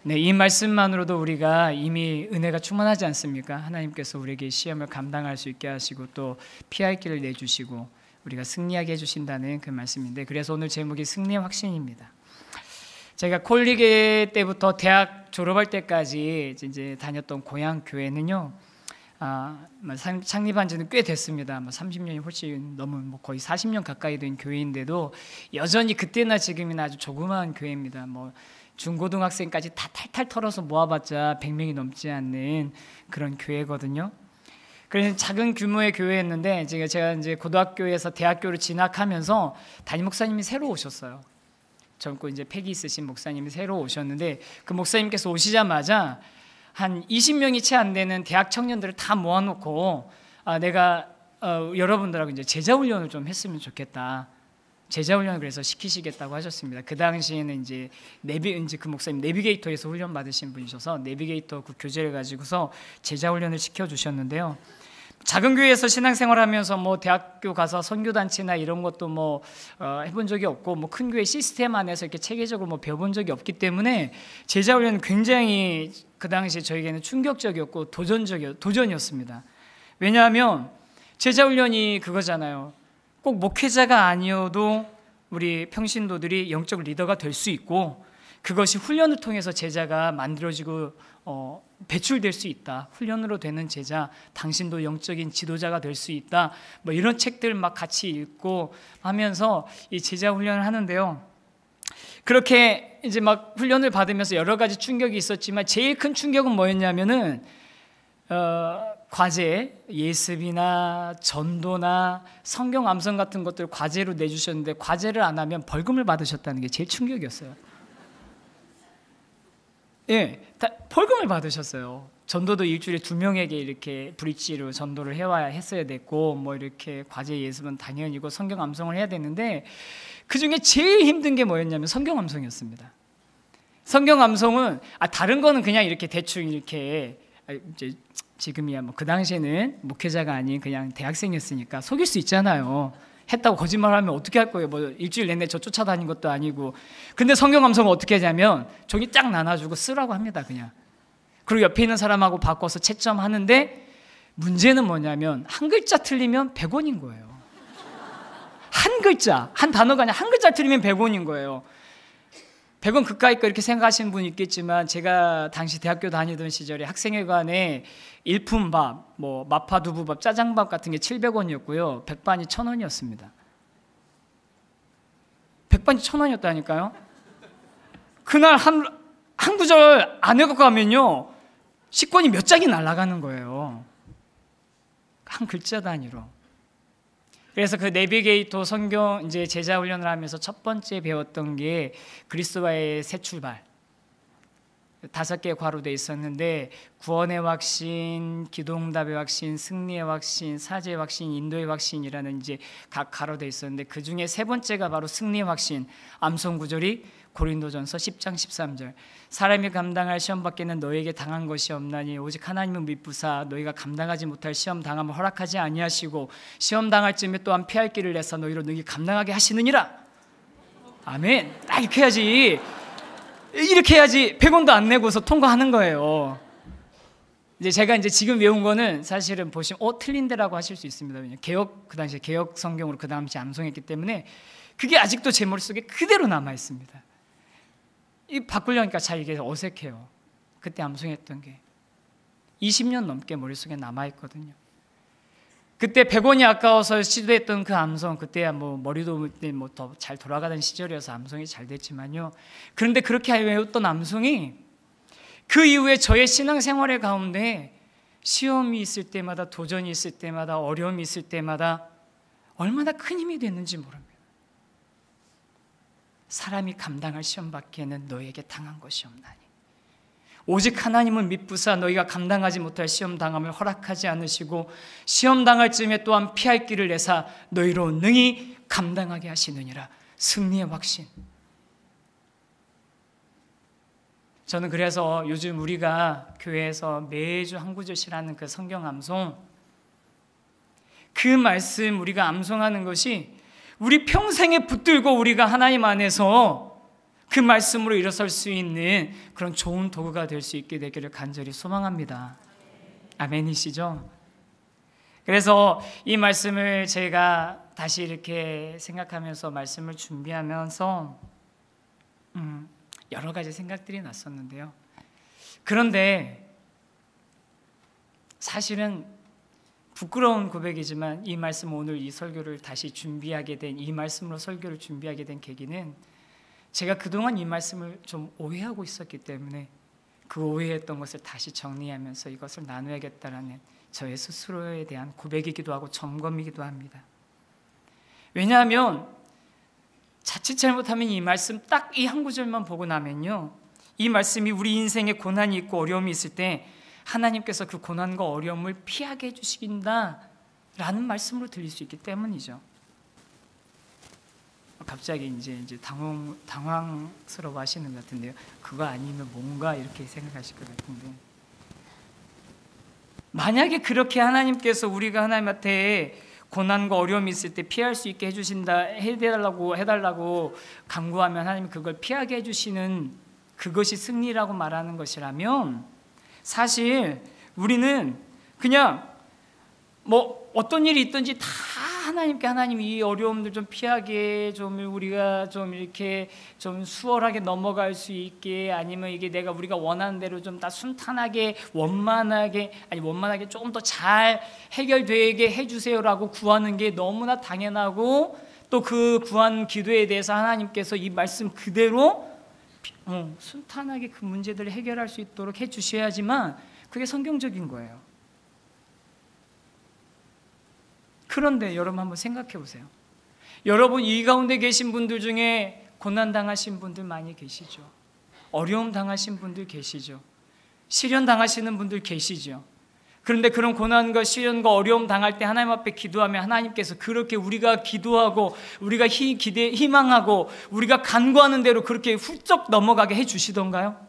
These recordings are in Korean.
네, 이 말씀만으로도 우리가 이미 은혜가 충만하지 않습니까? 하나님께서 우리에게 시험을 감당할 수 있게 하시고 또 피할 길을 내주시고 우리가 승리하게 해주신다는 그 말씀인데, 그래서 오늘 제목이 승리의 확신입니다. 제가 콜리게 때부터 대학 졸업할 때까지 이제 다녔던 고향 교회는요, 창립한 지는 꽤 됐습니다. 30년이 훨씬 넘은 거의 40년 가까이 된 교회인데도 여전히 그때나 지금이나 아주 조그마한 교회입니다. 중고등학생까지 다 탈탈 털어서 모아봤자 100명이 넘지 않는 그런 교회거든요. 그래서 작은 규모의 교회였는데, 제가 이제 고등학교에서 대학교를 진학하면서 담임 목사님이 새로 오셨어요. 젊고 이제 패기 있으신 목사님이 새로 오셨는데, 그 목사님께서 오시자마자 한 20명이 채 안 되는 대학 청년들을 다 모아놓고 내가 여러분들하고 이제 제자 훈련을 좀 했으면 좋겠다. 제자 훈련을 그래서 시키시겠다고 하셨습니다. 그 당시에는 이제 그 목사님 내비게이터에서 훈련 받으신 분이셔서 내비게이터 그 교재를 가지고서 제자 훈련을 시켜 주셨는데요. 작은 교회에서 신앙생활하면서 대학교 가서 선교단체나 이런 것도 해본 적이 없고 큰 교회 시스템 안에서 이렇게 체계적으로 배워본 적이 없기 때문에 제자 훈련은 굉장히 그 당시에 저에게는 충격적이었고 도전이었습니다. 왜냐하면 제자 훈련이 그거잖아요. 꼭 목회자가 아니어도 우리 평신도들이 영적 리더가 될 수 있고, 그것이 훈련을 통해서 제자가 만들어지고 배출될 수 있다. 훈련으로 되는 제자, 당신도 영적인 지도자가 될 수 있다. 이런 책들 막 같이 읽고 하면서 이 제자 훈련을 하는데요. 그렇게 이제 막 훈련을 받으면서 여러 가지 충격이 있었지만 제일 큰 충격은 뭐였냐면은 과제, 예습이나 전도나 성경 암송 같은 것들 과제로 내주셨는데, 과제를 안 하면 벌금을 받으셨다는 게 제일 충격이었어요. 예, 벌금을 받으셨어요. 전도도 일주일에 2명에게 이렇게 브릿지로 전도를 했어야 됐고, 이렇게 과제 예습은 당연히고 성경 암송을 해야 되는데, 그 중에 제일 힘든 게 뭐였냐면 성경 암송이었습니다. 성경 암송은 다른 거는 그냥 이렇게 대충 이렇게 이제 지금이야 그 당시에는 목회자가 아닌 그냥 대학생이었으니까 속일 수 있잖아요. 했다고 거짓말하면 어떻게 할 거예요? 일주일 내내 저 쫓아다닌 것도 아니고. 근데 성경 암송은 어떻게 하냐면 종이 딱 나눠주고 쓰라고 합니다, 그냥. 그리고 옆에 있는 사람하고 바꿔서 채점하는데, 문제는 뭐냐면 한 글자 틀리면 100원인 거예요. 한 글자, 한 단어가 아니라 한 글자 틀리면 100원인 거예요. 100원 그까이 거 이렇게 생각하시는 분이 있겠지만, 제가 당시 대학교 다니던 시절에 학생회관에 일품밥, 마파두부밥, 짜장밥 같은 게 700원이었고요. 백반이 1,000원이었습니다. 백반이 1,000원이었다니까요. 그날 한 구절 안 외우고 가면요, 식권이 몇 장이 날아가는 거예요. 한 글자 단위로. 그래서 그 내비게이터 성경 이제 제자 훈련을 하면서 첫 번째 배웠던 게 그리스도와의 새 출발. 5개의 괄호 돼 있었는데, 구원의 확신, 기도응답의 확신, 승리의 확신, 사죄의 확신, 인도의 확신이라는 이제 각 괄호 돼 있었는데, 그 중에 세 번째가 바로 승리의 확신. 암송 구절이 고린도전서 10장 13절. 사람이 감당할 시험 밖에는 너에게 당한 것이 없나니 오직 하나님은 믿부사 너희가 감당하지 못할 시험 당함을 허락하지 아니하시고 시험 당할 쯤에 또한 피할 길을 내사 너희로 능히 감당하게 하시느니라. 아멘. 딱 이렇게 해야지. 이렇게 해야지 100원도 안 내고서 통과하는 거예요. 이제 제가 지금 외운 거는 사실은 보시면 틀린데라고 하실 수 있습니다. 왜냐면 그 당시에 개역 성경으로 그 당시 암송했기 때문에 그게 아직도 제 머릿속에 그대로 남아 있습니다. 바꾸려니까 잘 이게 어색해요. 그때 암송했던 게 20년 넘게 머릿속에 남아 있거든요. 그때 100원이 아까워서 시도했던 그 암송, 그때야 머리도 더 잘 돌아가던 시절이어서 암송이 잘 됐지만요. 그런데 그렇게 외웠던 암송이 그 이후에 저의 신앙생활의 가운데 시험이 있을 때마다, 도전이 있을 때마다, 어려움이 있을 때마다 얼마나 큰 힘이 됐는지 모릅니다. 사람이 감당할 시험 밖에는 너에게 당한 것이 없나니 오직 하나님은 믿부사 너희가 감당하지 못할 시험 당함을 허락하지 않으시고 시험 당할 쯤에 또한 피할 길을 내사 너희로 능히 감당하게 하시느니라. 승리의 확신. 저는 그래서 요즘 우리가 교회에서 매주 한 구절씩 하는 그 성경 암송, 그 말씀 우리가 암송하는 것이 우리 평생에 붙들고 우리가 하나님 안에서 그 말씀으로 일어설 수 있는 그런 좋은 도구가 될 수 있게 되기를 간절히 소망합니다. 아멘이시죠? 그래서 이 말씀을 제가 다시 이렇게 생각하면서 말씀을 준비하면서 여러 가지 생각들이 났었는데요. 그런데 사실은 부끄러운 고백이지만 이 말씀, 오늘 이 설교를 다시 준비하게 된, 이 말씀으로 설교를 준비하게 된 계기는 제가 그동안 이 말씀을 좀 오해하고 있었기 때문에 그 오해했던 것을 다시 정리하면서 이것을 나눠야겠다라는 저의 스스로에 대한 고백이기도 하고 점검이기도 합니다. 왜냐하면 자칫 잘못하면 이 말씀 딱 이 한 구절만 보고 나면요, 이 말씀이 우리 인생에 고난이 있고 어려움이 있을 때 하나님께서 그 고난과 어려움을 피하게 해주신다라는 말씀으로 들릴 수 있기 때문이죠. 갑자기 이제 당황스러워 하시는 것 같은데요. 그거 아니면 뭔가 이렇게 생각하실 것 같은데, 만약에 그렇게 하나님께서 우리가 하나님한테 고난과 어려움이 있을 때 피할 수 있게 해달라고 간구하면 하나님이 그걸 피하게 해주시는 그것이 승리라고 말하는 것이라면, 사실 우리는 그냥 뭐 어떤 일이 있든지 다 하나님이 이 어려움들 좀 피하게, 좀 우리가 좀 이렇게 좀 수월하게 넘어갈 수 있게, 아니면 이게 우리가 원하는 대로 좀 다 순탄하게 원만하게 조금 더 잘 해결되게 해주세요라고 구하는 게 너무나 당연하고, 또 그 구한 기도에 대해서 하나님께서 이 말씀 그대로 순탄하게 그 문제들을 해결할 수 있도록 해주셔야지만 그게 성경적인 거예요. 그런데 여러분 한번 생각해 보세요. 여러분 이 가운데 계신 분들 중에 고난 당하신 분들 많이 계시죠. 어려움 당하신 분들 계시죠. 시련 당하시는 분들 계시죠. 그런데 그런 고난과 시련과 어려움 당할 때 하나님 앞에 기도하면 하나님께서 그렇게 우리가 기도하고 우리가 희망하고 우리가 간구하는 대로 그렇게 훌쩍 넘어가게 해주시던가요?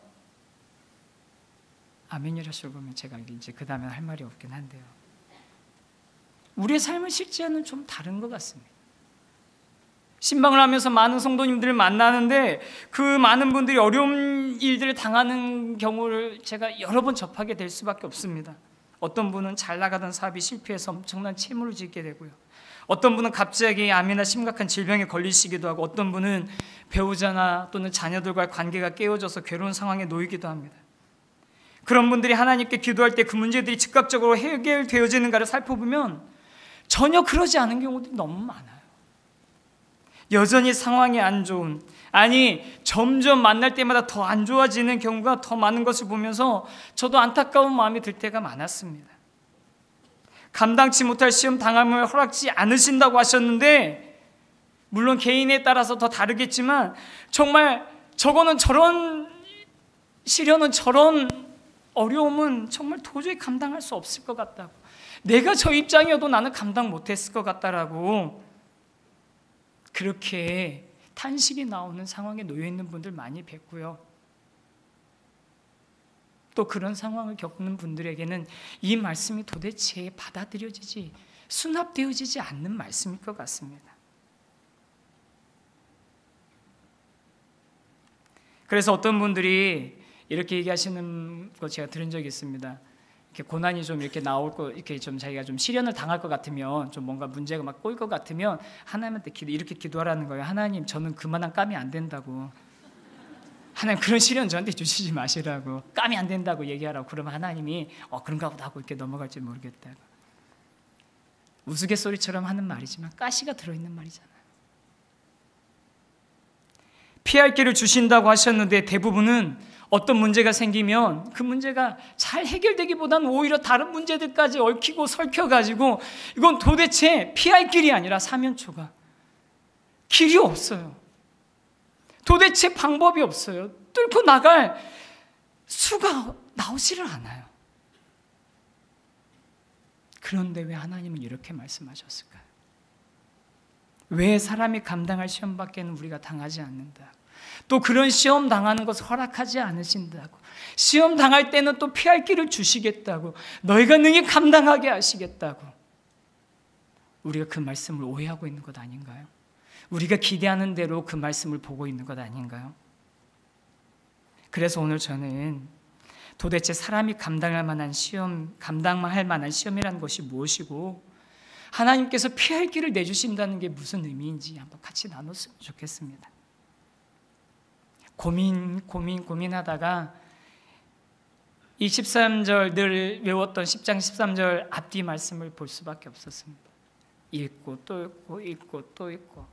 아멘이라시고 보면 제가 이제 그 다음에 할 말이 없긴 한데요. 우리의 삶은 실제와는 좀 다른 것 같습니다. 신방을 하면서 많은 성도님들을 만나는데 그 많은 분들이 어려운 일들을 당하는 경우를 제가 여러 번 접하게 될 수밖에 없습니다. 어떤 분은 잘 나가던 사업이 실패해서 엄청난 채무를 짓게 되고요. 어떤 분은 갑자기 암이나 심각한 질병에 걸리시기도 하고, 어떤 분은 배우자나 또는 자녀들과의 관계가 깨어져서 괴로운 상황에 놓이기도 합니다. 그런 분들이 하나님께 기도할 때 그 문제들이 즉각적으로 해결되어지는가를 살펴보면 전혀 그러지 않은 경우들이 너무 많아요. 여전히 상황이 안 좋은, 점점 만날 때마다 더 안 좋아지는 경우가 더 많은 것을 보면서 저도 안타까운 마음이 들 때가 많았습니다. 감당치 못할 시험 당함을 허락지 않으신다고 하셨는데, 물론 개인에 따라서 더 다르겠지만 정말 저런 시련은, 저런 어려움은 정말 도저히 감당할 수 없을 것 같다고, 내가 저 입장이어도 나는 감당 못했을 것 같다라고 그렇게 탄식이 나오는 상황에 놓여 있는 분들 많이 뵀고요. 또 그런 상황을 겪는 분들에게는 이 말씀이 도대체 받아들여지지, 수납되어지지 않는 말씀일 것 같습니다. 그래서 어떤 분들이 이렇게 얘기하시는 거 제가 들은 적이 있습니다. 이렇게 고난이 좀 이렇게 나올 거, 이렇게 좀 자기가 좀 시련을 당할 것 같으면, 좀 뭔가 문제가 막 꼬일 것 같으면 하나님한테 이렇게 기도하라는 거예요. 하나님, 저는 그만한 깜이 안 된다고. 하나님, 그런 시련 저한테 주시지 마시라고. 깜이 안 된다고 얘기하라고. 그러면 하나님이 그런가 보다 하고 이렇게 넘어갈지 모르겠다고. 우스갯소리처럼 하는 말이지만 가시가 들어있는 말이잖아요. 피할 길을 주신다고 하셨는데 대부분은 어떤 문제가 생기면 그 문제가 잘 해결되기보다는 오히려 다른 문제들까지 얽히고 설켜가지고 이건 도대체 피할 길이 아니라 사면초가 길이 없어요. 도대체 방법이 없어요. 뚫고 나갈 수가 나오지를 않아요. 그런데 왜 하나님은 이렇게 말씀하셨을까요? 왜 사람이 감당할 시험밖에는 우리가 당하지 않는다? 또 그런 시험 당하는 것을 허락하지 않으신다고, 시험 당할 때는 또 피할 길을 주시겠다고, 너희가 능히 감당하게 하시겠다고. 우리가 그 말씀을 오해하고 있는 것 아닌가요? 우리가 기대하는 대로 그 말씀을 보고 있는 것 아닌가요? 그래서 오늘 저는 도대체 사람이 감당할 만한 시험, 감당할 만한 시험이라는 것이 무엇이고 하나님께서 피할 길을 내주신다는 게 무슨 의미인지 한번 같이 나눴으면 좋겠습니다. 고민하다가 이 13절 늘 외웠던 10장 13절 앞뒤 말씀을 볼 수밖에 없었습니다. 읽고 또 읽고 읽고 또 읽고.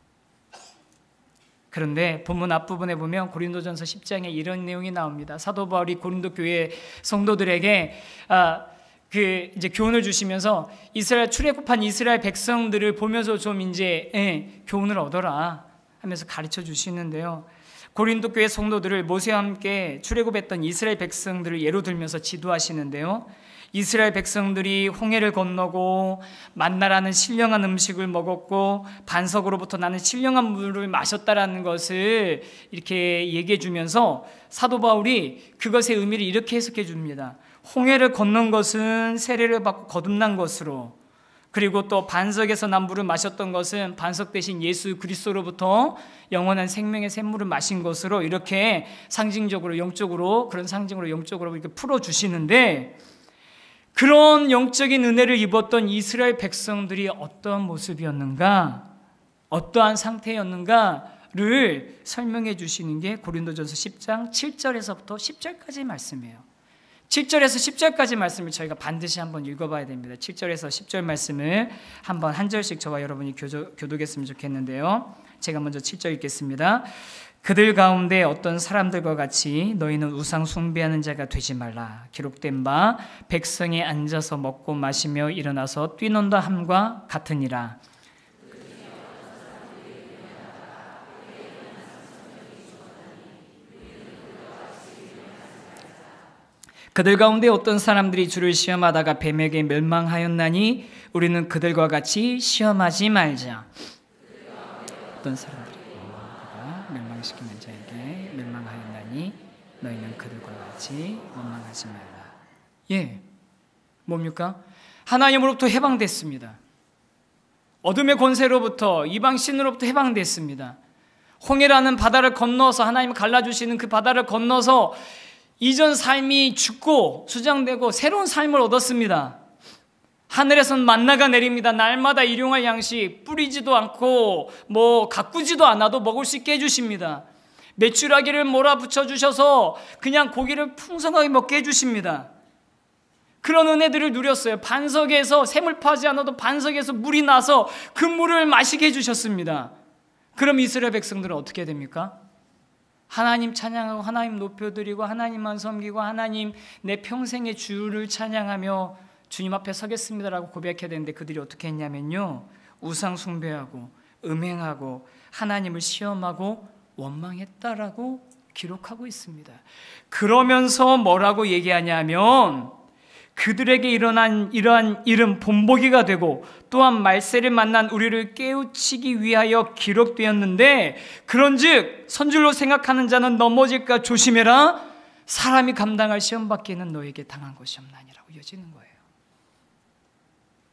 그런데 본문 앞부분에 보면 고린도전서 10장에 이런 내용이 나옵니다. 사도 바울이 고린도 교회 성도들에게 이제 교훈을 주시면서 이스라엘 출애굽한 이스라엘 백성들을 보면서 좀 이제 교훈을 얻어라 하면서 가르쳐 주시는데요. 고린도 교회 성도들을 모세와 함께 출애굽했던 이스라엘 백성들을 예로 들면서 지도하시는데요. 이스라엘 백성들이 홍해를 건너고 만나라는 신령한 음식을 먹었고 반석으로부터 나는 신령한 물을 마셨다라는 것을 이렇게 얘기해 주면서 사도 바울이 그것의 의미를 이렇게 해석해 줍니다. 홍해를 건넌 것은 세례를 받고 거듭난 것으로, 그리고 또 반석에서 난 물을 마셨던 것은 반석 대신 예수 그리스도로부터 영원한 생명의 샘물을 마신 것으로, 이렇게 상징적으로 영적으로, 그런 상징으로 영적으로 이렇게 풀어주시는데, 그런 영적인 은혜를 입었던 이스라엘 백성들이 어떠한 모습이었는가, 어떠한 상태였는가를 설명해 주시는 게 고린도전서 10장 7절에서부터 10절까지 말씀이에요. 7절에서 10절까지 말씀을 저희가 반드시 한번 읽어봐야 됩니다. 7절에서 10절 말씀을 한번 한 절씩 저와 여러분이 교독했으면 좋겠는데요. 제가 먼저 7절 읽겠습니다. 그들 가운데 어떤 사람들과 같이 너희는 우상 숭배하는 자가 되지 말라. 기록된 바 백성이 앉아서 먹고 마시며 일어나서 뛰논다 함과 같으니라. 그들 가운데 어떤 사람들이 주를 시험하다가 뱀에게 멸망하였나니 우리는 그들과 같이 시험하지 말자. 어떤 사람들이 멸망시키는 자에게 멸망하였나니 너희는 그들과 같이 원망하지 말라. 뭡니까? 하나님으로부터 해방됐습니다. 어둠의 권세로부터, 이방신으로부터 해방됐습니다. 홍해라는 바다를 건너서, 하나님 갈라주시는 그 바다를 건너서 이전 삶이 죽고 수장되고 새로운 삶을 얻었습니다. 하늘에선 만나가 내립니다. 날마다 일용할 양식, 뿌리지도 않고 가꾸지도 않아도 먹을 수 있게 해주십니다. 메추라기를 몰아붙여 주셔서 그냥 고기를 풍성하게 먹게 해주십니다. 그런 은혜들을 누렸어요. 반석에서, 샘을 파지 않아도 반석에서 물이 나서 그 물을 마시게 해주셨습니다. 그럼 이스라엘 백성들은 어떻게 됩니까? 하나님 찬양하고 하나님 높여드리고 하나님만 섬기고 하나님 내 평생의 주를 찬양하며 주님 앞에 서겠습니다라고 고백해야 되는데, 그들이 어떻게 했냐면요, 우상 숭배하고 음행하고 하나님을 시험하고 원망했다라고 기록하고 있습니다. 그러면서 뭐라고 얘기하냐면, 그들에게 일어난 이러한 일은 본보기가 되고 또한 말세를 만난 우리를 깨우치기 위하여 기록되었는데, 그런즉 선줄로 생각하는 자는 넘어질까 조심해라. 사람이 감당할 시험밖에는 너에게 당한 것이 없나니라고 이어지는 거예요.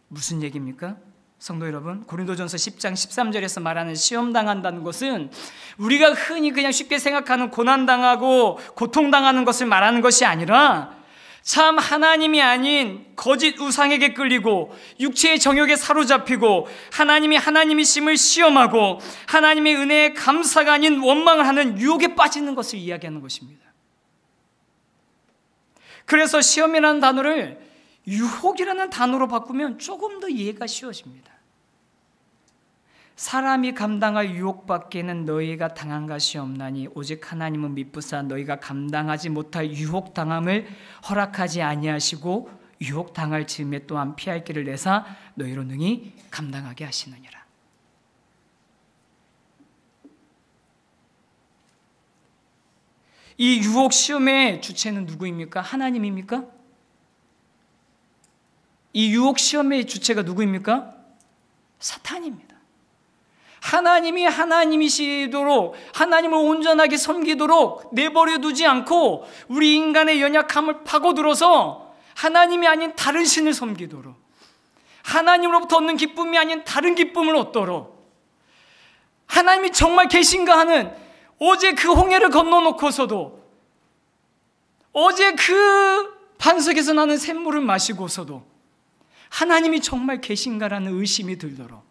무슨 얘기입니까? 성도 여러분, 고린도전서 10장 13절에서 말하는 시험당한다는 것은 우리가 흔히 그냥 쉽게 생각하는 고난당하고 고통당하는 것을 말하는 것이 아니라, 참 하나님이 아닌 거짓 우상에게 끌리고 육체의 정욕에 사로잡히고 하나님이심을 시험하고 하나님의 은혜에 감사가 아닌 원망을 하는 유혹에 빠지는 것을 이야기하는 것입니다. 그래서 시험이라는 단어를 유혹이라는 단어로 바꾸면 조금 더 이해가 쉬워집니다. 사람이 감당할 유혹밖에는 너희가 당한 것이 없나니 오직 하나님은 미쁘사 너희가 감당하지 못할 유혹당함을 허락하지 아니하시고 유혹당할 즈음에 또한 피할 길을 내사 너희로 능히 감당하게 하시느니라. 이 유혹 시험의 주체는 누구입니까? 하나님입니까? 이 유혹 시험의 주체가 누구입니까? 사탄입니다. 하나님이 하나님이시도록, 하나님을 온전하게 섬기도록 내버려 두지 않고 우리 인간의 연약함을 파고들어서 하나님이 아닌 다른 신을 섬기도록, 하나님으로부터 얻는 기쁨이 아닌 다른 기쁨을 얻도록, 하나님이 정말 계신가 하는, 어제 그 홍해를 건너놓고서도 어제 그 반석에서 나는 샘물을 마시고서도 하나님이 정말 계신가라는 의심이 들도록,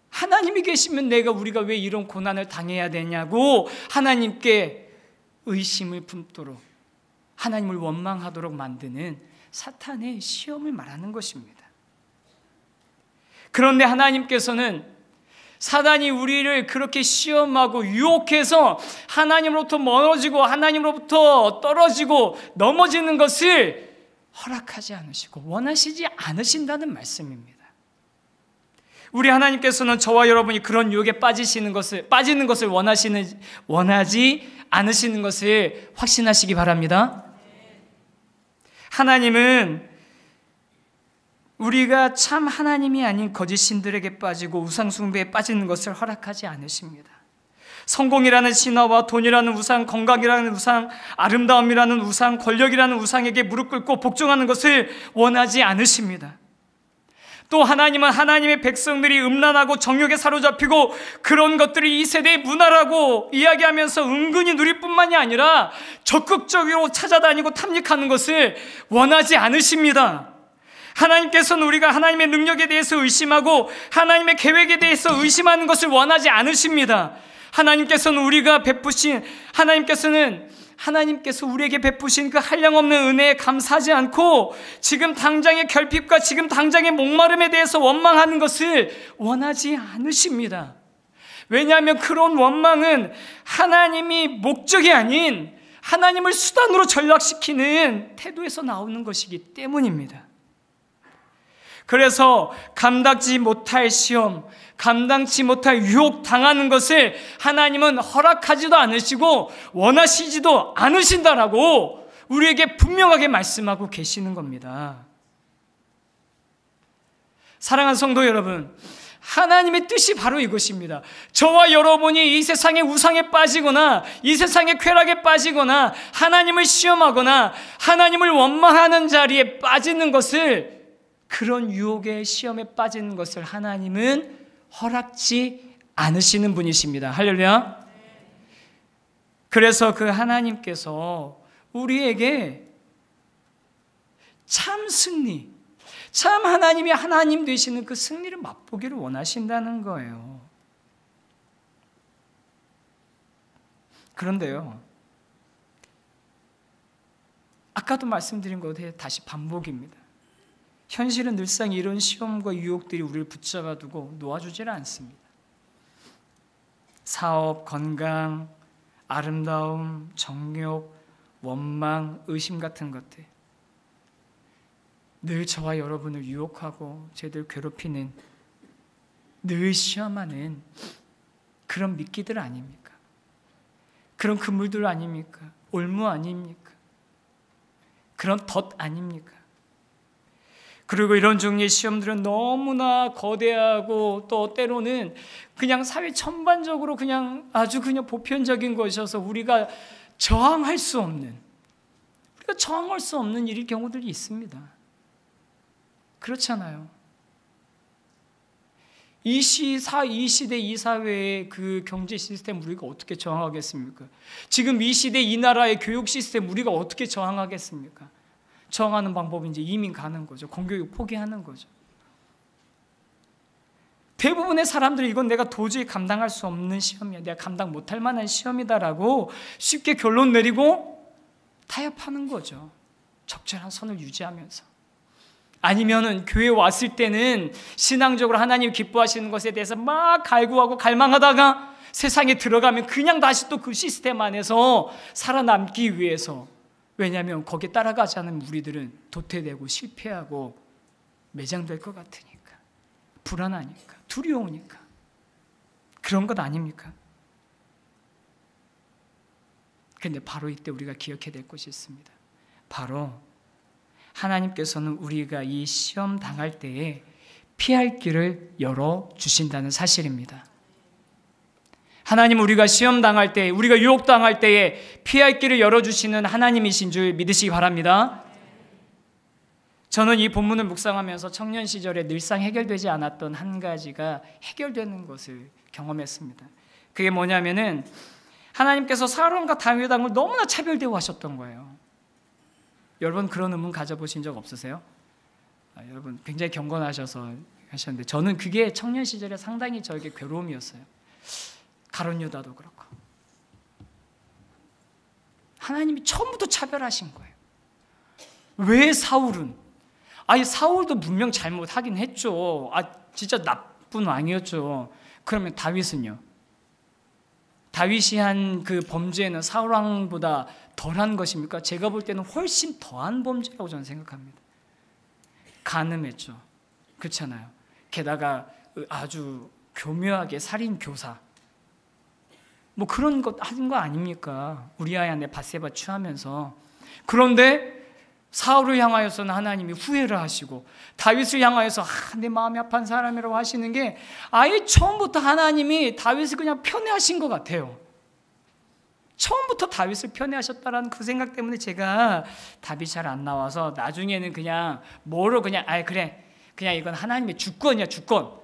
하나님이 계시면 우리가 왜 이런 고난을 당해야 되냐고 하나님께 의심을 품도록, 하나님을 원망하도록 만드는 사탄의 시험을 말하는 것입니다. 그런데 하나님께서는 사단이 우리를 그렇게 시험하고 유혹해서 하나님으로부터 멀어지고 하나님으로부터 떨어지고 넘어지는 것을 허락하지 않으시고 원하시지 않으신다는 말씀입니다. 우리 하나님께서는 저와 여러분이 그런 유혹에 빠지는 것을 원하지 않으시는 것을 확신하시기 바랍니다. 하나님은 우리가 참 하나님이 아닌 거짓 신들에게 빠지고 우상 숭배에 빠지는 것을 허락하지 않으십니다. 성공이라는 신화와 돈이라는 우상, 건강이라는 우상, 아름다움이라는 우상, 권력이라는 우상에게 무릎 꿇고 복종하는 것을 원하지 않으십니다. 또 하나님은 하나님의 백성들이 음란하고 정욕에 사로잡히고 그런 것들이 이 세대의 문화라고 이야기하면서 은근히 누릴 뿐만이 아니라 적극적으로 찾아다니고 탐닉하는 것을 원하지 않으십니다. 하나님께서는 우리가 하나님의 능력에 대해서 의심하고 하나님의 계획에 대해서 의심하는 것을 원하지 않으십니다. 하나님께서 우리에게 베푸신 그 한량없는 은혜에 감사하지 않고 지금 당장의 결핍과 지금 당장의 목마름에 대해서 원망하는 것을 원하지 않으십니다. 왜냐하면 그런 원망은 하나님이 목적이 아닌 하나님을 수단으로 전락시키는 태도에서 나오는 것이기 때문입니다. 그래서 감당치 못할 시험, 감당치 못할 유혹 당하는 것을 하나님은 허락하지도 않으시고 원하시지도 않으신다라고 우리에게 분명하게 말씀하고 계시는 겁니다. 사랑하는 성도 여러분, 하나님의 뜻이 바로 이것입니다. 저와 여러분이 이 세상의 우상에 빠지거나 이 세상의 쾌락에 빠지거나 하나님을 시험하거나 하나님을 원망하는 자리에 빠지는 것을, 그런 유혹의 시험에 빠지는 것을 하나님은 허락지 않으시는 분이십니다. 할렐루야. 그래서 그 하나님께서 우리에게 참 승리, 참 하나님이 하나님 되시는 그 승리를 맛보기를 원하신다는 거예요. 그런데요, 아까도 말씀드린 것에 다시 반복입니다. 현실은 늘상 이런 시험과 유혹들이 우리를 붙잡아 두고 놓아주질 않습니다. 사업, 건강, 아름다움, 정욕, 원망, 의심 같은 것들, 늘 저와 여러분을 유혹하고 저희들 괴롭히는, 늘 시험하는 그런 미끼들 아닙니까? 그런 그물들 아닙니까? 올무 아닙니까? 그런 덫 아닙니까? 그리고 이런 종류의 시험들은 너무나 거대하고 또 때로는 그냥 사회 전반적으로 그냥 아주 그냥 보편적인 것이어서 우리가 저항할 수 없는 일일 경우들이 있습니다. 그렇잖아요. 이 시대 이 사회의 그 경제 시스템 우리가 어떻게 저항하겠습니까? 지금 이 시대 이 나라의 교육 시스템 우리가 어떻게 저항하겠습니까? 저항하는 방법은 이제 이민 가는 거죠. 공교육 포기하는 거죠. 대부분의 사람들이 이건 내가 도저히 감당할 수 없는 시험이야, 내가 감당 못할 만한 시험이다라고 쉽게 결론 내리고 타협하는 거죠. 적절한 선을 유지하면서. 아니면은 교회 왔을 때는 신앙적으로 하나님 기뻐하시는 것에 대해서 막 갈구하고 갈망하다가 세상에 들어가면 그냥 다시 또 그 시스템 안에서 살아남기 위해서, 왜냐하면 거기에 따라가지 않은 우리들은 도태되고 실패하고 매장될 것 같으니까, 불안하니까, 두려우니까. 그런 것 아닙니까? 그런데 바로 이때 우리가 기억해야 될 것이 있습니다. 바로 하나님께서는 우리가 이 시험 당할 때에 피할 길을 열어주신다는 사실입니다. 하나님, 우리가 시험 당할 때, 우리가 유혹 당할 때에 피할 길을 열어주시는 하나님이신 줄 믿으시기 바랍니다. 저는 이 본문을 묵상하면서 청년 시절에 늘상 해결되지 않았던 한 가지가 해결되는 것을 경험했습니다. 그게 뭐냐면은 하나님께서 사울과 다윗 왕을 너무나 차별대우하셨던 거예요. 여러분 그런 의문 가져보신 적 없으세요? 여러분 굉장히 경건하셔서 하셨는데 저는 그게 청년 시절에 상당히 저에게 괴로움이었어요. 가룟 유다도 그렇고 하나님이 처음부터 차별하신 거예요. 왜 사울은? 아니 사울도 분명 잘못하긴 했죠. 진짜 나쁜 왕이었죠. 그러면 다윗은요? 다윗이 한 그 범죄는 사울 왕보다 덜한 것입니까? 제가 볼 때는 훨씬 더한 범죄라고 저는 생각합니다. 간음했죠. 그렇잖아요. 게다가 아주 교묘하게 살인 교사. 뭐 그런 것 하는 거 아닙니까? 우리아의 아내 밧세바 취하면서. 그런데 사울을 향하여서는 하나님이 후회를 하시고 다윗을 향하여서 내 마음이 아픈 사람이라고 하시는 게 아예 처음부터 하나님이 다윗을 그냥 편애하신 것 같아요. 처음부터 다윗을 편애하셨다라는 그 생각 때문에 제가 답이 잘 안 나와서 나중에는 그냥 뭐로 그냥 그래 그냥 이건 하나님의 주권이야 주권.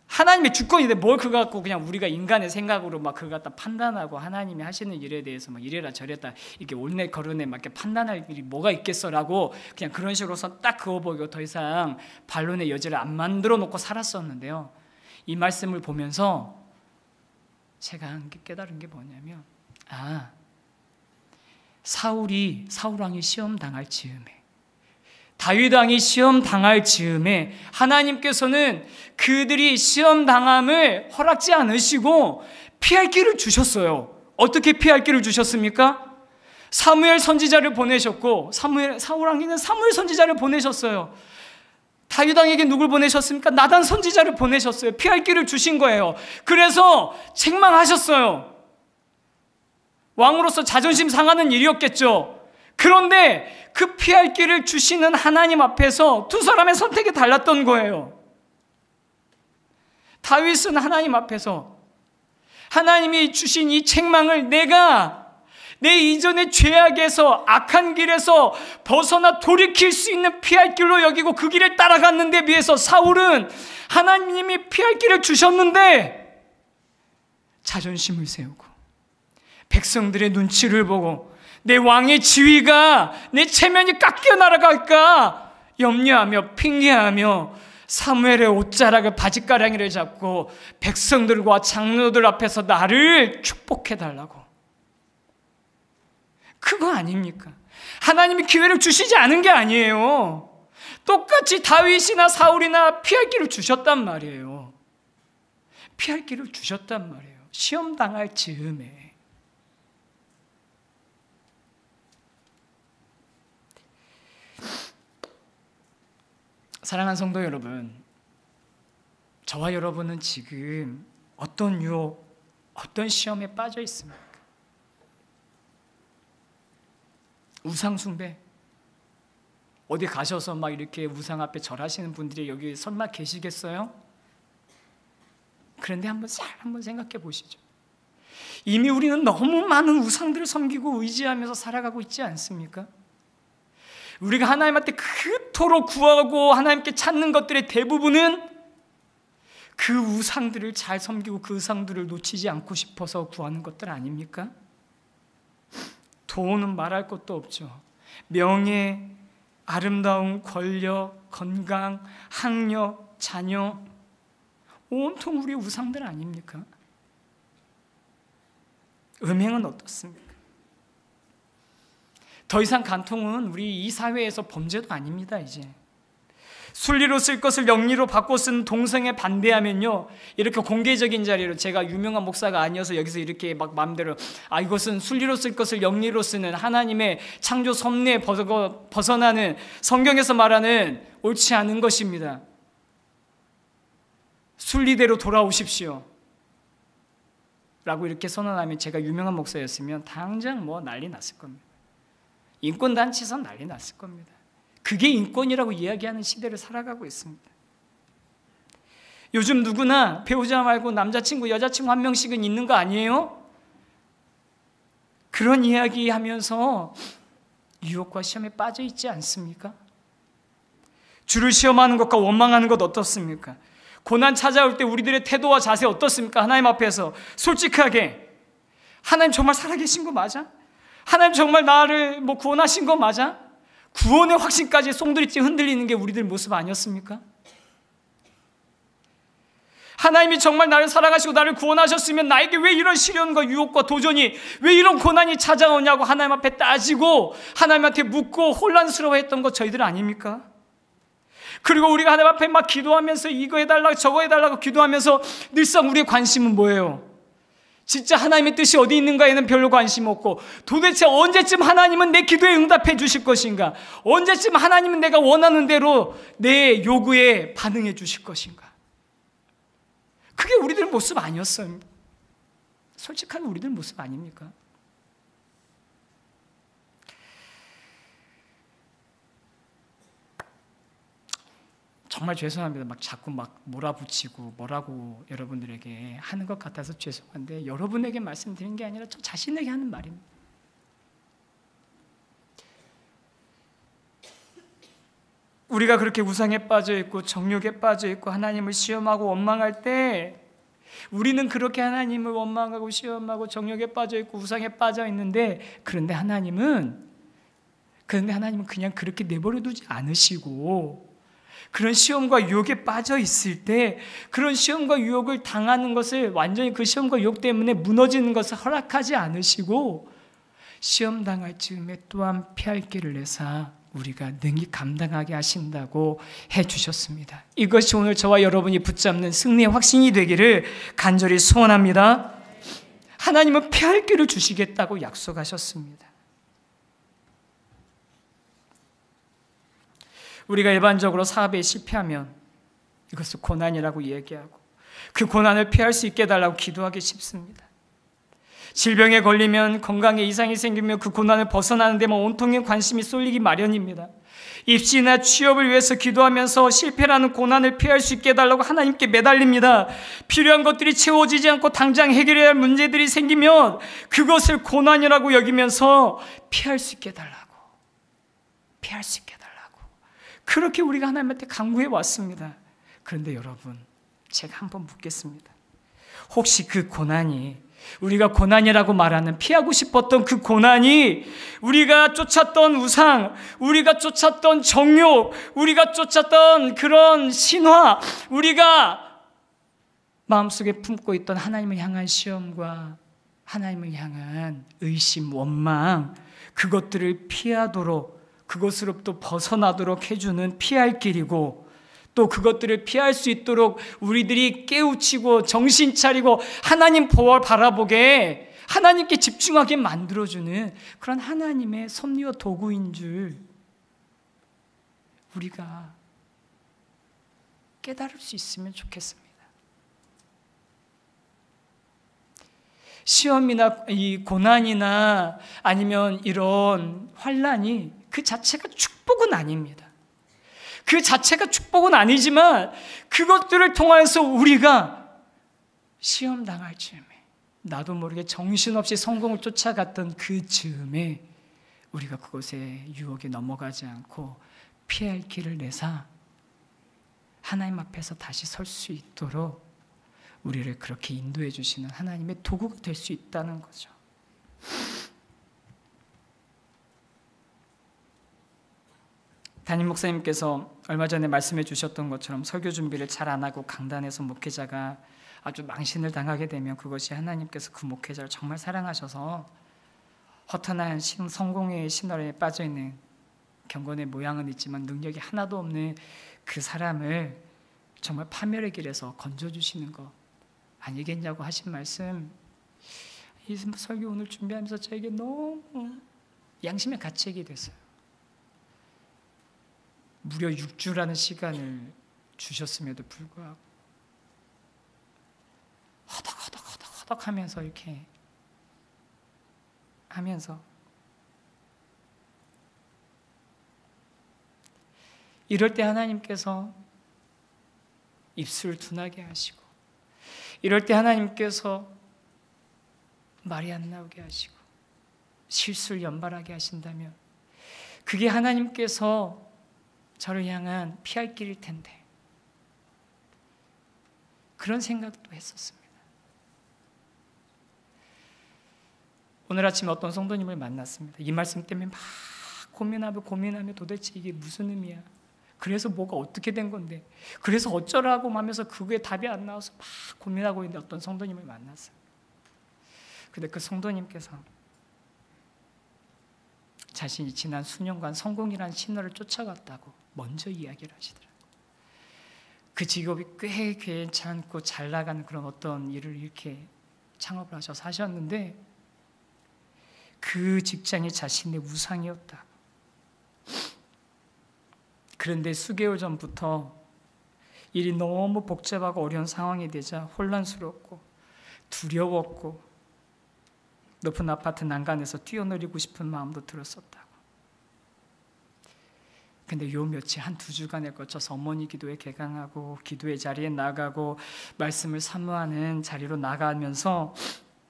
하나님의 주권인데 뭘 그거 갖고 그냥 우리가 인간의 생각으로 막 그거 갖다 판단하고 하나님이 하시는 일에 대해서 막 이래라 저래라 이렇게 옳네 거르네 막 이렇게 판단할 일이 뭐가 있겠어라고 그냥 그런 식으로선 딱 그거 보고 더 이상 반론의 여지를 안 만들어 놓고 살았었는데요. 이 말씀을 보면서 제가 한 게 깨달은 게 뭐냐면 사울 왕이 시험 당할 즈음에 다윗 왕이 시험 당할 즈음에 하나님께서는 그들이 시험 당함을 허락지 않으시고 피할 길을 주셨어요. 어떻게 피할 길을 주셨습니까? 사무엘 선지자를 보내셨고 사울 왕에는 사무엘 선지자를 보내셨어요. 다윗 왕에게 누굴 보내셨습니까? 나단 선지자를 보내셨어요. 피할 길을 주신 거예요. 그래서 책망하셨어요. 왕으로서 자존심 상하는 일이었겠죠. 그런데 그 피할 길을 주시는 하나님 앞에서 두 사람의 선택이 달랐던 거예요. 다윗은 하나님 앞에서 하나님이 주신 이 책망을 내가 내 이전의 죄악에서 악한 길에서 벗어나 돌이킬 수 있는 피할 길로 여기고 그 길을 따라갔는데 비해서 사울은 하나님이 피할 길을 주셨는데 자존심을 세우고 백성들의 눈치를 보고 내 왕의 지위가 내 체면이 깎여 날아갈까 염려하며 핑계하며 사무엘의 옷자락을 바짓가랑이를 잡고 백성들과 장로들 앞에서 나를 축복해달라고. 그거 아닙니까? 하나님이 기회를 주시지 않은 게 아니에요. 똑같이 다윗이나 사울이나 피할 길을 주셨단 말이에요. 피할 길을 주셨단 말이에요. 시험 당할 즈음에. 사랑하는 성도 여러분, 저와 여러분은 지금 어떤 유혹, 어떤 시험에 빠져 있습니까? 우상 숭배, 어디 가셔서 막 이렇게 우상 앞에 절하시는 분들이 여기 설마 계시겠어요? 그런데 한번 생각해 보시죠. 이미 우리는 너무 많은 우상들을 섬기고 의지하면서 살아가고 있지 않습니까? 우리가 하나님한테 그토록 구하고 하나님께 찾는 것들의 대부분은 그 우상들을 잘 섬기고 그 우상들을 놓치지 않고 싶어서 구하는 것들 아닙니까? 돈은 말할 것도 없죠. 명예, 아름다움, 권력, 건강, 학력, 자녀, 온통 우리의 우상들 아닙니까? 음행은 어떻습니까? 더 이상 간통은 우리 이 사회에서 범죄도 아닙니다. 이제 순리로 쓸 것을 영리로 바꿔 쓴 동성에 반대하면요, 이렇게 공개적인 자리로, 제가 유명한 목사가 아니어서 여기서 이렇게 막 마음대로 이것은 순리로 쓸 것을 영리로 쓰는 하나님의 창조 섭리에 벗어나는 성경에서 말하는 옳지 않은 것입니다. 순리대로 돌아오십시오 라고 이렇게 선언하면, 제가 유명한 목사였으면 당장 뭐 난리 났을 겁니다. 인권단체에서 난리 났을 겁니다. 그게 인권이라고 이야기하는 시대를 살아가고 있습니다. 요즘 누구나 배우자 말고 남자친구, 여자친구 한 명씩은 있는 거 아니에요? 그런 이야기 하면서 유혹과 시험에 빠져 있지 않습니까? 주를 시험하는 것과 원망하는 것 어떻습니까? 고난 찾아올 때 우리들의 태도와 자세 어떻습니까? 하나님 앞에서 솔직하게 하나님 정말 살아계신 거 맞아? 하나님 정말 나를 구원하신 거 맞아? 구원의 확신까지 송두리째 흔들리는 게 우리들 모습 아니었습니까? 하나님이 정말 나를 사랑하시고 나를 구원하셨으면 나에게 왜 이런 시련과 유혹과 도전이, 왜 이런 고난이 찾아오냐고 하나님 앞에 따지고 하나님한테 묻고 혼란스러워했던 거 저희들 아닙니까? 그리고 우리가 하나님 앞에 막 기도하면서 이거 해달라고 저거 해달라고 기도하면서 늘상 우리의 관심은 뭐예요? 진짜 하나님의 뜻이 어디 있는가에는 별로 관심 없고, 도대체 언제쯤 하나님은 내 기도에 응답해 주실 것인가? 언제쯤 하나님은 내가 원하는 대로 내 요구에 반응해 주실 것인가? 그게 우리들 모습 아니었어요. 솔직한 우리들 모습 아닙니까? 정말 죄송합니다. 자꾸 몰아붙이고 뭐라고 여러분들에게 하는 것 같아서 죄송한데, 여러분에게 말씀드린 게 아니라 저 자신에게 하는 말입니다. 우리가 그렇게 우상에 빠져 있고 정욕에 빠져 있고 하나님을 시험하고 원망할 때, 우리는 그렇게 하나님을 원망하고 시험하고 정욕에 빠져 있고 우상에 빠져 있는데, 그런데 하나님은 그냥 그렇게 내버려 두지 않으시고, 그런 시험과 유혹에 빠져 있을 때 그런 시험과 유혹을 당하는 것을, 완전히 그 시험과 유혹 때문에 무너지는 것을 허락하지 않으시고, 시험 당할 즈음에 또한 피할 길을 내사 우리가 능히 감당하게 하신다고 해주셨습니다. 이것이 오늘 저와 여러분이 붙잡는 승리의 확신이 되기를 간절히 소원합니다. 하나님은 피할 길을 주시겠다고 약속하셨습니다. 우리가 일반적으로 사업에 실패하면 이것을 고난이라고 얘기하고, 그 고난을 피할 수 있게 해달라고 기도하기 쉽습니다. 질병에 걸리면, 건강에 이상이 생기면 그 고난을 벗어나는 데만 온통의 관심이 쏠리기 마련입니다. 입시나 취업을 위해서 기도하면서 실패라는 고난을 피할 수 있게 해달라고 하나님께 매달립니다. 필요한 것들이 채워지지 않고 당장 해결해야 할 문제들이 생기면 그것을 고난이라고 여기면서 피할 수 있게 해달라고, 피할 수 있게 해달라고, 그렇게 우리가 하나님한테 간구해 왔습니다. 그런데 여러분, 제가 한번 묻겠습니다. 혹시 그 고난이, 우리가 고난이라고 말하는, 피하고 싶었던 그 고난이, 우리가 쫓았던 우상, 우리가 쫓았던 정욕, 우리가 쫓았던 그런 신화, 우리가 마음속에 품고 있던 하나님을 향한 시험과 하나님을 향한 의심, 원망, 그것들을 피하도록, 그것으로부터 벗어나도록 해주는 피할 길이고, 또 그것들을 피할 수 있도록 우리들이 깨우치고 정신 차리고 하나님 바라보게, 하나님께 집중하게 만들어주는 그런 하나님의 섭리와 도구인 줄 우리가 깨달을 수 있으면 좋겠습니다. 시험이나 이 고난이나 아니면 이런 환난이 그 자체가 축복은 아닙니다. 그 자체가 축복은 아니지만, 그것들을 통해서 우리가 시험 당할 즈음에, 나도 모르게 정신없이 성공을 쫓아갔던 그 즈음에 우리가 그것에 유혹에 넘어가지 않고 피할 길을 내사 하나님 앞에서 다시 설 수 있도록 우리를 그렇게 인도해 주시는 하나님의 도구가 될 수 있다는 거죠. 담임 목사님께서 얼마 전에 말씀해 주셨던 것처럼, 설교 준비를 잘 안 하고 강단에서 목회자가 아주 망신을 당하게 되면 그것이 하나님께서 그 목회자를 정말 사랑하셔서 허탄한 성공의 신화에 빠져있는, 경건의 모양은 있지만 능력이 하나도 없는 그 사람을 정말 파멸의 길에서 건져주시는 것 아니겠냐고 하신 말씀, 이 설교 오늘 준비하면서 저에게 너무 양심의 가책이 됐어요. 무려 6주라는 시간을 주셨음에도 불구하고 허덕허덕 하면서 이렇게 하면서, 이럴 때 하나님께서 입술을 둔하게 하시고, 이럴 때 하나님께서 말이 안 나오게 하시고 실수를 연발하게 하신다면, 그게 하나님께서 저를 향한 피할 길일 텐데, 그런 생각도 했었습니다. 오늘 아침에 어떤 성도님을 만났습니다. 이 말씀 때문에 막 고민하며 도대체 이게 무슨 의미야? 그래서 뭐가 어떻게 된 건데? 그래서 어쩌라고 하면서 그게 답이 안 나와서 막 고민하고 있는데 어떤 성도님을 만났어요. 근데 그 성도님께서 자신이 지난 수년간 성공이라는 신호를 쫓아갔다고 먼저 이야기를 하시더라고요. 그 직업이 꽤 괜찮고 잘 나가는 그런 어떤 일을 이렇게 창업을 하셔서 하셨는데 그 직장이 자신의 우상이었다. 그런데 수개월 전부터 일이 너무 복잡하고 어려운 상황이 되자 혼란스럽고 두려웠고 높은 아파트 난간에서 뛰어내리고 싶은 마음도 들었었다고. 근데 요 며칠 한 2주간에 걸쳐서 어머니 기도에 개강하고 기도의 자리에 나가고 말씀을 사모하는 자리로 나가면서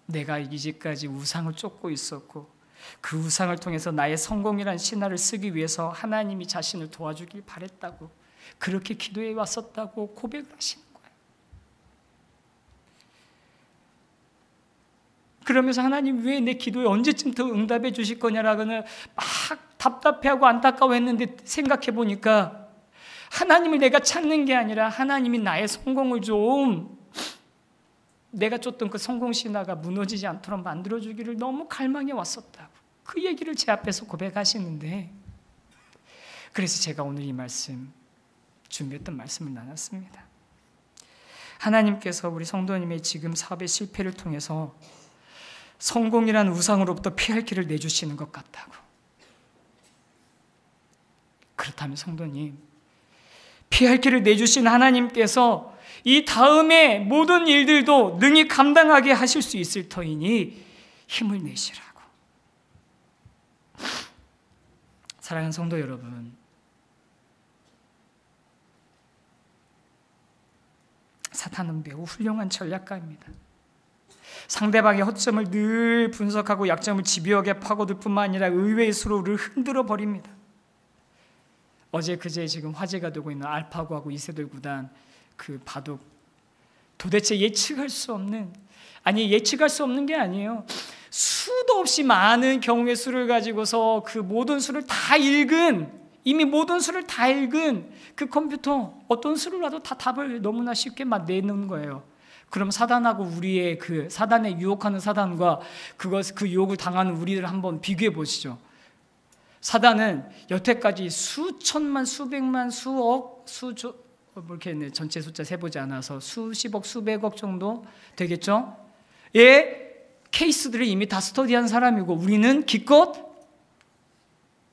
내가 이제까지 우상을 쫓고 있었고 그 우상을 통해서 나의 성공이란 신화를 쓰기 위해서 하나님이 자신을 도와주길 바랬다고 그렇게 기도해 왔었다고 고백을 하시는 거예요. 그러면서 하나님 왜 내 기도에 언제쯤 더 응답해 주실 거냐라고는 막 답답해하고 안타까워했는데 생각해 보니까 하나님을 내가 찾는 게 아니라 하나님이 나의 성공을 좀 내가 쫓던 그 성공신화가 무너지지 않도록 만들어주기를 너무 갈망해 왔었다고 그 얘기를 제 앞에서 고백하시는데 그래서 제가 오늘 이 말씀 준비했던 말씀을 나눴습니다. 하나님께서 우리 성도님의 지금 사업의 실패를 통해서 성공이라는 우상으로부터 피할 길을 내주시는 것 같다고. 그렇다면 성도님, 피할 길을 내주신 하나님께서 이 다음에 모든 일들도 능히 감당하게 하실 수 있을 터이니 힘을 내시라고. 사랑하는 성도 여러분, 사탄은 매우 훌륭한 전략가입니다. 상대방의 허점을 늘 분석하고 약점을 집요하게 파고들 뿐만 아니라 의외의 수로를 흔들어 버립니다. 어제 그제 지금 화제가 되고 있는 알파고하고 이세돌 구단 그 바둑 도대체 예측할 수 없는 게 아니에요. 수도 없이 많은 경우의 수를 가지고서 그 모든 수를 다 읽은 이미 모든 수를 다 읽은 그 컴퓨터 어떤 수를 놔도 다 답을 너무나 쉽게 막 내는 거예요. 그럼 사단하고 우리의 그 사단에 유혹하는 사단과 그 유혹을 당하는 우리를 한번 비교해 보시죠. 사단은 여태까지 수천만, 수백만, 수억, 이렇게 전체 숫자 세보지 않아서 수십억, 수백억 정도 되겠죠? 케이스들을 이미 다 스터디한 사람이고 우리는 기껏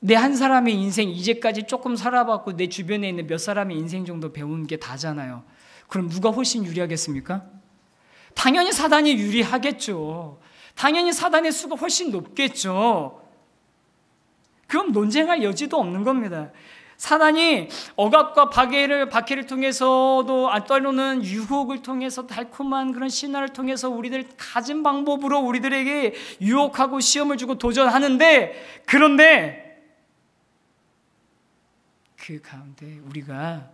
내 한 사람의 인생 이제까지 조금 살아봤고 내 주변에 있는 몇 사람의 인생 정도 배운 게 다잖아요. 그럼 누가 훨씬 유리하겠습니까? 당연히 사단이 유리하겠죠. 당연히 사단의 수가 훨씬 높겠죠. 그럼 논쟁할 여지도 없는 겁니다. 사단이 억압과 박해를 통해서도 때로는 유혹을 통해서 달콤한 그런 신화를 통해서 우리들 가진 방법으로 우리들에게 유혹하고 시험을 주고 도전하는데 그런데 그 가운데 우리가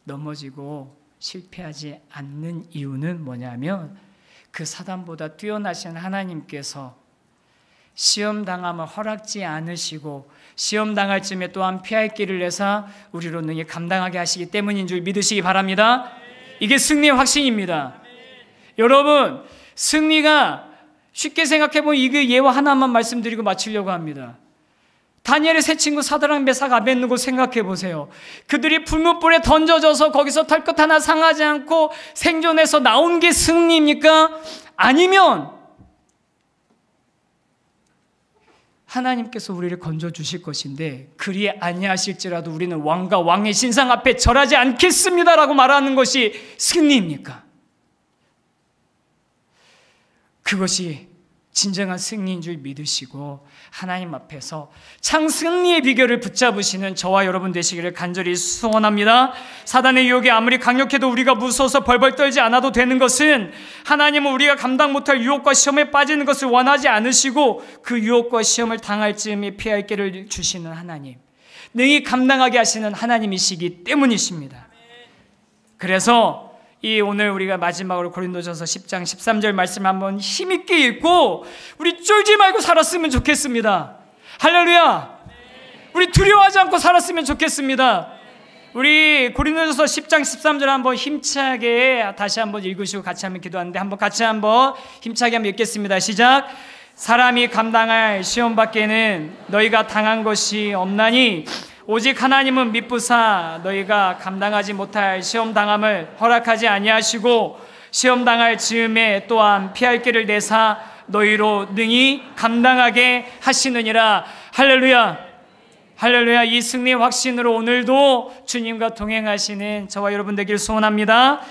넘어지고 실패하지 않는 이유는 뭐냐면 그 사단보다 뛰어나신 하나님께서 시험당함을 허락지 않으시고 시험당할 쯤에 또한 피할 길을 내사 우리로 능히 감당하게 하시기 때문인 줄 믿으시기 바랍니다. 이게 승리의 확신입니다. 여러분, 승리가 쉽게 생각해보면 이게 예화 하나만 말씀드리고 마치려고 합니다. 다니엘의 세 친구 사드락 메삭 아벳느고 생각해 보세요. 그들이 불문불에 던져져서 거기서 털끝 하나 상하지 않고 생존해서 나온 게 승리입니까? 아니면 하나님께서 우리를 건져 주실 것인데 그리 아니하실지라도 우리는 왕과 왕의 신상 앞에 절하지 않겠습니다라고 말하는 것이 승리입니까? 그것이 진정한 승리인 줄 믿으시고 하나님 앞에서 참 승리의 비결을 붙잡으시는 저와 여러분 되시기를 간절히 소원합니다. 사단의 유혹이 아무리 강력해도 우리가 무서워서 벌벌 떨지 않아도 되는 것은 하나님은 우리가 감당 못할 유혹과 시험에 빠지는 것을 원하지 않으시고 그 유혹과 시험을 당할 즈음에 피할 길을 주시는 하나님, 능히 감당하게 하시는 하나님이시기 때문이십니다. 그래서 이 오늘 우리가 마지막으로 고린도전서 10장 13절 말씀 한번 힘있게 읽고 우리 쫄지 말고 살았으면 좋겠습니다. 할렐루야. 우리 두려워하지 않고 살았으면 좋겠습니다. 우리 고린도전서 10장 13절 한번 힘차게 다시 한번 읽으시고 같이 한번 기도하는데 한번 같이 한번 힘차게 한번 읽겠습니다. 시작. 사람이 감당할 시험 밖에는 너희가 당한 것이 없나니 오직 하나님은 미쁘사 너희가 감당하지 못할 시험 당함을 허락하지 아니하시고 시험 당할 즈음에 또한 피할 길을 내사 너희로 능히 감당하게 하시느니라. 할렐루야. 할렐루야. 이 승리의 확신으로 오늘도 주님과 동행하시는 저와 여러분 되길 소원합니다.